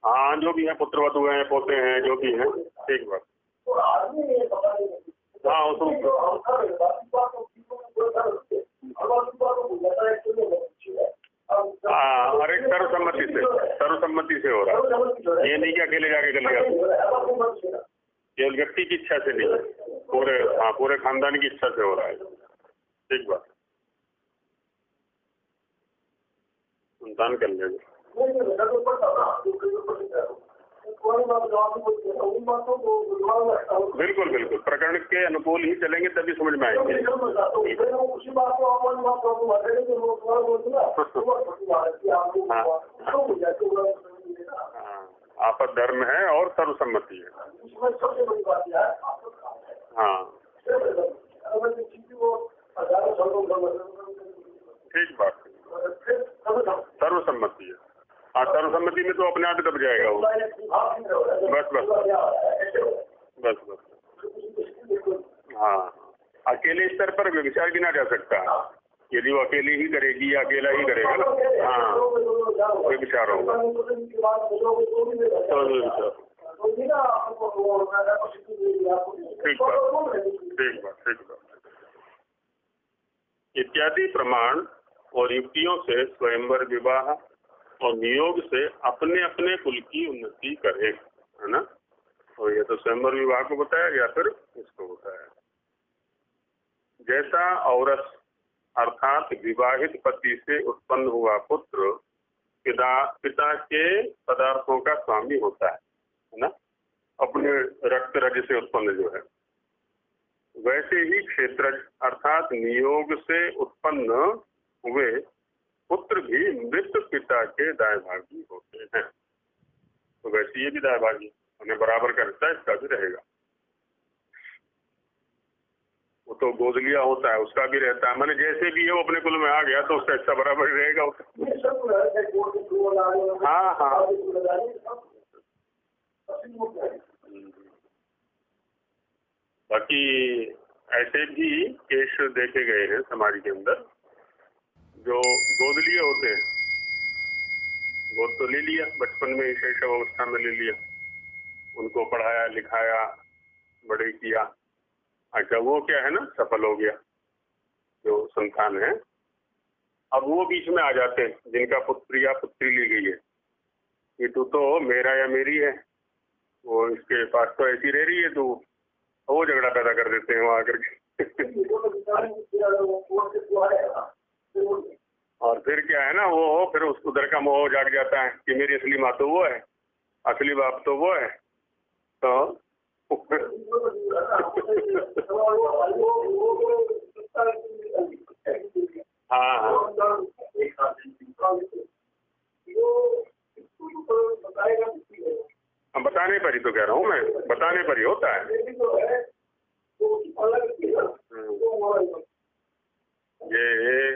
हाँ, जो भी है, पुत्रवधू हैं, पोते हैं, जो भी हैं, ठीक बात। हाँ, उसको हाँ, हर एक सर्वसम्मति से हो रहा है। ये नहीं कि अकेले जाके कर लिया, केवल व्यक्ति की इच्छा से नहीं, पूरे खानदान की इच्छा से हो रहा है। ठीक बात, संतान कर लेंगे। बिल्कुल बिल्कुल, प्रकरण के अनुकूल ही चलेंगे तभी समझ में आएंगे। हाँ, आपद धर्म है और सर्वसम्मति है। हाँ, ठीक बात, सर्वसम्मति है। हाँ, सर्वसम्मति में तो अपने आप दब जाएगा वो। बस बस बस बस। हाँ, अकेले स्तर पर विचार भी ना जा सकता, यदि वो अकेले ही करेगी या अकेला ही करेगा ना। हाँ, कोई विचार होगा तो विचार। ठीक बात। इत्यादि प्रमाण और युक्तियों से स्वयंवर विवाह और नियोग से अपने अपने कुल की उन्नति करे, है ना। और ये तो स्वयंवर विवाह को बताया या फिर इसको बताया। जैसा औरस अर्थात विवाहित पति से उत्पन्न हुआ पुत्र पिता के पदार्थों का स्वामी होता है ना, अपने रक्त रज से उत्पन्न जो है, वैसे ही क्षेत्रज अर्थात नियोग से उत्पन्न हुए पुत्र भी मृत पिता के दायभागी होते हैं। तो वैसे ये भी दायभागी उन्हें बराबर का हिस्सा इसका भी रहेगा। वो तो गोद लिया होता है, उसका भी रहता है, मैंने जैसे भी है वो अपने कुल में आ गया तो उसका हिस्सा बराबर ही रहेगा। हाँ हाँ, बाकी ऐसे भी केस देखे गए हैं समाज के अंदर, जो गोद लिए होते हैं, गोद तो ले लिया बचपन में ही, शैशव अवस्था में ले लिया, उनको पढ़ाया लिखाया बड़े किया, अच्छा वो क्या है ना सफल हो गया जो संतान है, अब वो बीच में आ जाते हैं जिनका पुत्री या पुत्री ली गई है कि तू तो मेरा या मेरी है, वो इसके पास तो ऐसी रह रही है, तो वो झगड़ा पैदा कर देते हैं वहां आकर के। और फिर क्या है ना, वो फिर उस उधर का मोह जाग जाता है कि मेरी असली माँ तो वो है, असली बाप तो वो है, तो हाँ हाँ हम बताने पर ही तो कह रहा हूँ मैं, बताने पर ही होता है। ये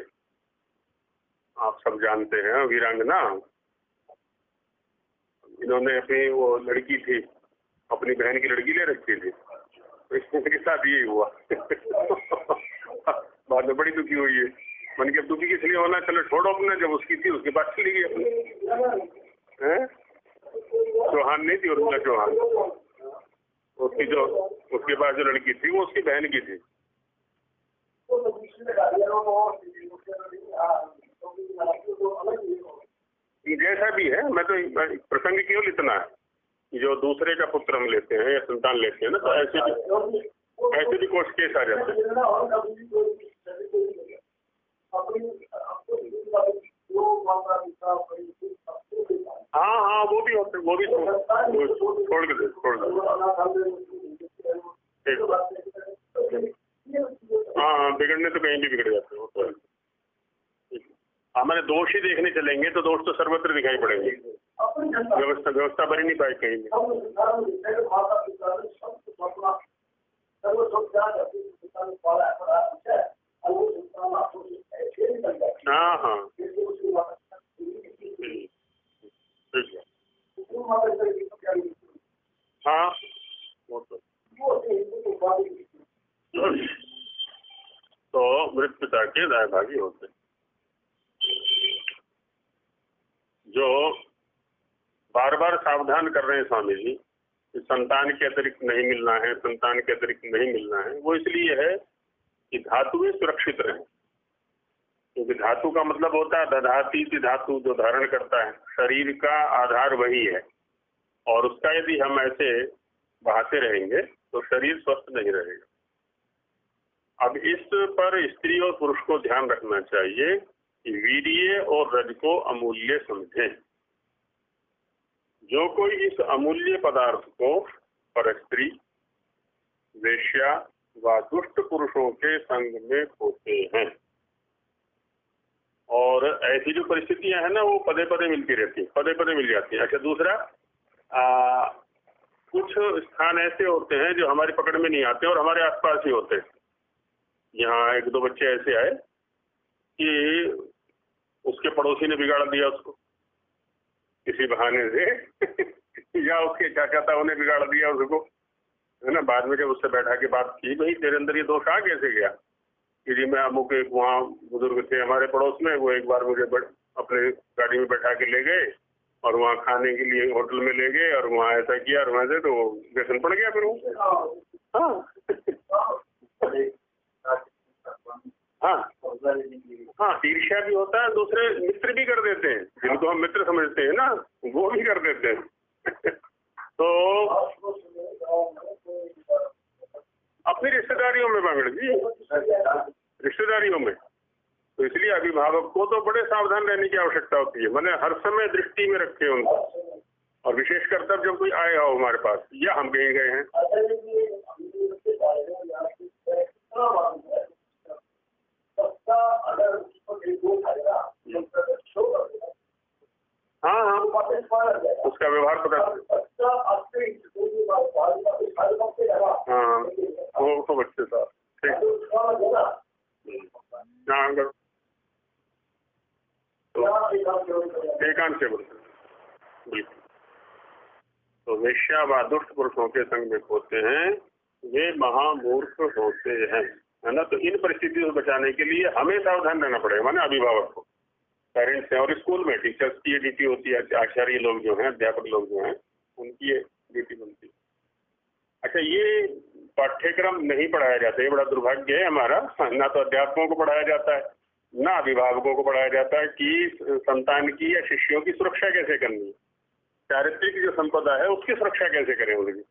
आप सब जानते हैं वीरांगना, इन्होंने अपनी वो लड़की थी, अपनी बहन की लड़की ले रखी थी, तो इसके साथ यही हुआ। बाद में बड़ी दुखी हुई है, मन के दुखी किस लिए होना, चलो छोड़ो अपने, जब उसकी थी उसके पास चली गई अपनी। चौहान नहीं थी उर्मिला चौहान, उसकी जो उसके पास जो लड़की थी वो उसकी बहन की थी। जैसा भी है, मैं तो प्रसंग केवल इतना है कि जो दूसरे का पुत्र हम लेते हैं या संतान लेते हैं ना, तो ऐसे भी कोर्स केस आ जाते हैं। हाँ हाँ वो भी होते, वो भी छोड़ के हाँ बिगड़ने तो कहीं भी बिगड़ जाते हैं। हमारे दोष ही देखने चलेंगे तो दोष तो सर्वत्र दिखाई पड़ेंगे, व्यवस्था बन ही नहीं पाए कहीं भी। हाँ हाँ हाँ वो तो मृत पिता के दाएं भागी होते, जो बार बार सावधान कर रहे हैं स्वामी जी कि संतान के अतिरिक्त नहीं मिलना है, संतान के अतिरिक्त नहीं मिलना है, वो इसलिए है कि धातुएं सुरक्षित रहें, क्योंकि धातु का मतलब होता है दधाती थी धातु, जो धारण करता है, शरीर का आधार वही है, और उसका यदि हम ऐसे बहाते रहेंगे तो शरीर स्वस्थ नहीं रहेगा। अब इस पर स्त्री और पुरुष को ध्यान रखना चाहिए कि वीर्य और रज को अमूल्य समझें। जो कोई इस अमूल्य पदार्थ को पर स्त्री, वेश्या व दुष्ट पुरुषों के संग में खोते हैं, और ऐसी जो परिस्थितियां हैं ना वो पदे पदे मिलती रहती है, पदे पदे मिल जाती है। अच्छा दूसरा, कुछ स्थान ऐसे होते हैं जो हमारी पकड़ में नहीं आते और हमारे आसपास ही होते हैं। यहाँ एक दो बच्चे ऐसे आए कि उसके पड़ोसी ने बिगाड़ दिया उसको किसी बहाने से या उसके चाचा ताऊ ने बिगाड़ दिया उसको, है ना। बाद में जब उससे बैठा के बात की, भाई तेरे अंदर ये दोष आ कैसे गया, कि जी मैं अमुक एक वहाँ बुजुर्ग थे हमारे पड़ोस में, वो एक बार मुझे अपने गाड़ी में बैठा के ले गए और वहाँ खाने के लिए होटल में ले गए और वहाँ ऐसा किया और वहाँ से तो व्यसन पड़ गया फिर वो। हाँ हाँ ईर्ष्या भी होता है, दूसरे मित्र भी कर देते हैं, जिनको हम मित्र समझते हैं ना वो भी कर देते हैं। तो अपनी रिश्तेदारियों में बांगड़ जी, रिश्तेदारियों में, तो इसलिए अभिभावक को तो बड़े सावधान रहने की आवश्यकता होती है, मैंने हर समय दृष्टि में रखे उनको, और विशेषकर तब जब कोई आया हो हमारे पास या हम कहीं गए हैं। हाँ हाँ उसका व्यवहार पता, हाँ वो बच्चे साथ ठीक, हाँ एकांत से बोलते बिल्कुल। तो वेश्या व दुष्ट पुरुषों के संग में होते हैं, वे महामूर्ख होते हैं, है ना। तो इन परिस्थितियों से बचाने के लिए हमें सावधान रहना पड़ेगा, माने अभिभावक को, पेरेंट्स हैं, और स्कूल में टीचर्स की ये ड्यूटी होती है, आचार्य लोग जो हैं, अध्यापक लोग जो हैं, उनकी ये ड्यूटी बनती है। अच्छा, ये पाठ्यक्रम नहीं पढ़ाया जाता, ये बड़ा दुर्भाग्य है हमारा। ना तो अध्यापकों को पढ़ाया जाता है, ना अभिभावकों को पढ़ाया जाता है कि संतान की या शिष्यों की सुरक्षा कैसे करनी है, चारित्रिक जो संपदा है उसकी सुरक्षा कैसे करें उनकी।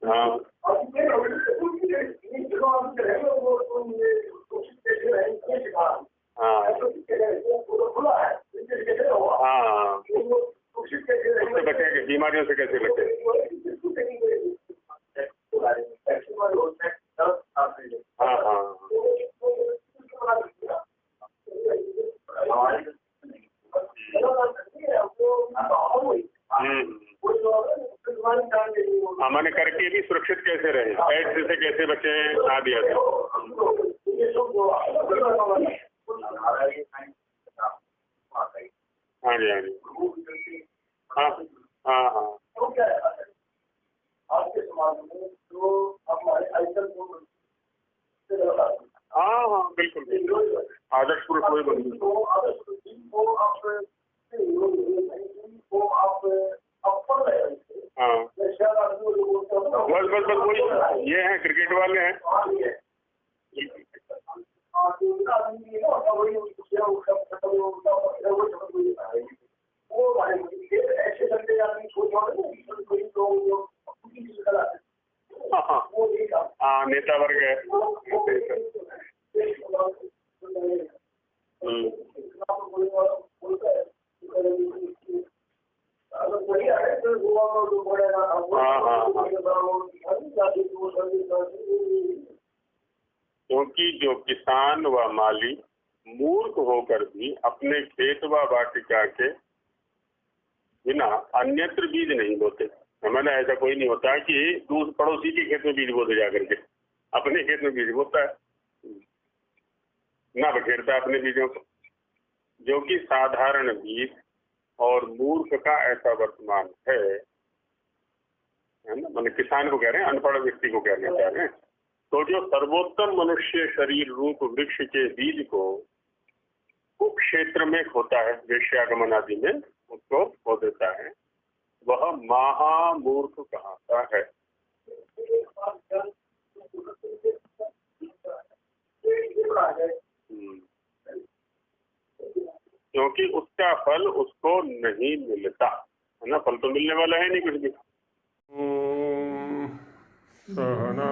हाँ हाँ, उससे बचेंगे, बीमारियों से कैसे बचे। हाँ हाँ, मैंने करके भी सुरक्षित कैसे रहे, एड्स से कैसे बचे, आदि आदि। हाँ जी, हाँ जी, हाँ हाँ हाँ, हाँ हाँ, बिल्कुल बिल्कुल, आदर्श पुरुष वही बनते। हाँ, बस बस बस वही ये हैं, क्रिकेट वाले हैं। हाँ, नेता वर्ग है। क्योंकि जो किसान व माली मूर्ख होकर भी अपने खेत व वाटिका के बिना अन्यत्र बीज नहीं बोते। हमारे ऐसा कोई नहीं होता कि दूसरे पड़ोसी के खेत में बीज बोते जाकर के, अपने खेत में बीज बोता है, ना बखेरता अपने बीजों को। जो कि साधारण बीज और मूर्ख का ऐसा वर्तमान है ना, मतलब किसान को कह रहे हैं, अनपढ़ व्यक्ति को कहना चाह रहे हैं। तो जो सर्वोत्तम मनुष्य शरीर रूप वृक्ष के बीज को कुक्षेत्र में खोता है, वेश्यागमन आदि में उसको खो देता है, वह महामूर्ख कहता है। क्योंकि उसका फल उसको नहीं मिलता, है ना, फल तो मिलने वाला है नहीं कुछ भी। सहना